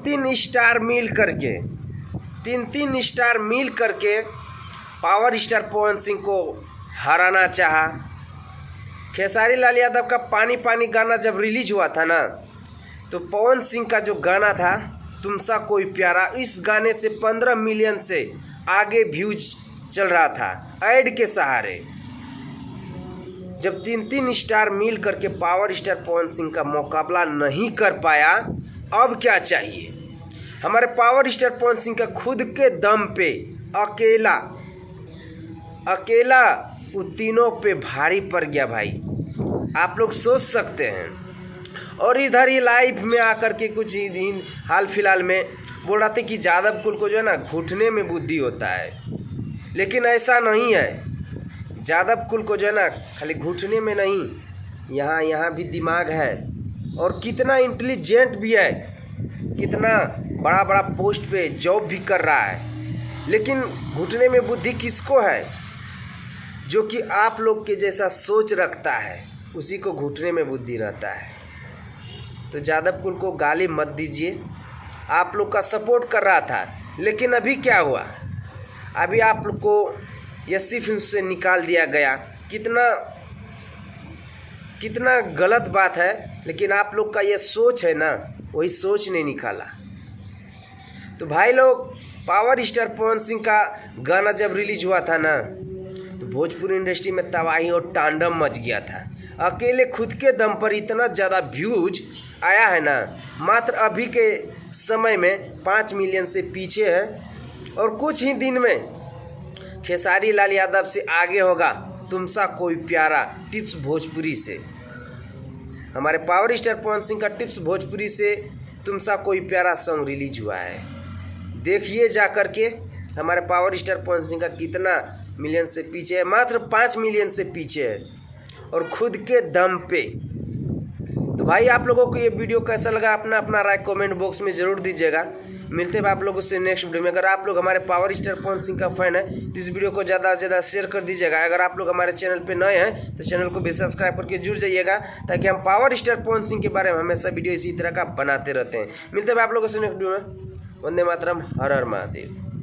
तीन स्टार मिल करके power star Pawan Singh को हराना चाहा। खेसारी लाल यादव का पानी पानी गाना जब रिलीज हुआ था ना, तो पवन सिंह का जो गाना था तुम सा कोई प्यारा, इस गाने से 15 मिलियन से आगे व्यूज चल रहा था ऐड के सहारे। जब तीन स्टार मिल करके पावर स्टार पवन सिंह का मुकाबला नहीं कर पाया, अब क्या चाहिए? हमारे पावर स्टार पवन सिंह का खुद के दम पे अकेला वो तीनों पे भारी पड़ गया भाई, आप लोग सोच सकते हैं। और इधर ही लाइव में आकर के कुछ ही दिन हाल फिलहाल में बोल रहा था कि यादव कुल को जो है ना घुटने में बुद्धि होता है, लेकिन ऐसा नहीं है। यादव कुल को जो है ना खाली घुटने में नहीं, यहाँ भी दिमाग है और कितना इंटेलिजेंट भी है, कितना बड़ा पोस्ट पे जॉब भी कर रहा है। लेकिन घुटने में बुद्धि किसको है? जो कि आप लोग के जैसा सोच रखता है, उसी को घुटने में बुद्धि रहता है। तो यादव कुल को गाली मत दीजिए, आप लोग का सपोर्ट कर रहा था, लेकिन अभी क्या हुआ? अभी आप लोग को यस्सी फिल्म से निकाल दिया गया। कितना गलत बात है, लेकिन आप लोग का ये सोच है ना, वही सोच नहीं निकाला। तो भाई लोग, पावर स्टार पवन सिंह का गाना जब रिलीज हुआ था ना, तो भोजपुरी इंडस्ट्री में तबाही और तांडव मच गया था। अकेले खुद के दम पर इतना ज़्यादा व्यूज आया है ना, मात्र अभी के समय में 5 मिलियन से पीछे है और कुछ ही दिन में खेसारी लाल यादव से आगे होगा तुम सा कोई प्यारा टिप्स भोजपुरी से। हमारे पावर स्टार पवन सिंह का टिप्स भोजपुरी से तुम सा कोई प्यारा सॉन्ग रिलीज हुआ है। देखिए जा कर के हमारे पावर स्टार पवन सिंह का कितना मिलियन से पीछे है, मात्र 5 मिलियन से पीछे है और खुद के दम पे। तो भाई आप लोगों को ये वीडियो कैसा लगा, अपना राय कमेंट बॉक्स में ज़रूर दीजिएगा। मिलते हैं आप लोगों से नेक्स्ट वीडियो में। अगर आप लोग हमारे पावर स्टार पवन सिंह का फैन है तो इस वीडियो को ज़्यादा से ज़्यादा शेयर कर दीजिएगा। अगर आप लोग हमारे चैनल पे नए हैं तो चैनल को भी सब्सक्राइब करके जुड़ जाइएगा, ताकि हम पावर स्टार पवन सिंह के बारे में हमेशा वीडियो इसी तरह का बनाते रहते हैं। मिलते हैं आप लोगों से नेक्स्ट वीडियो में। वंदे मातरम, हर हर महादेव।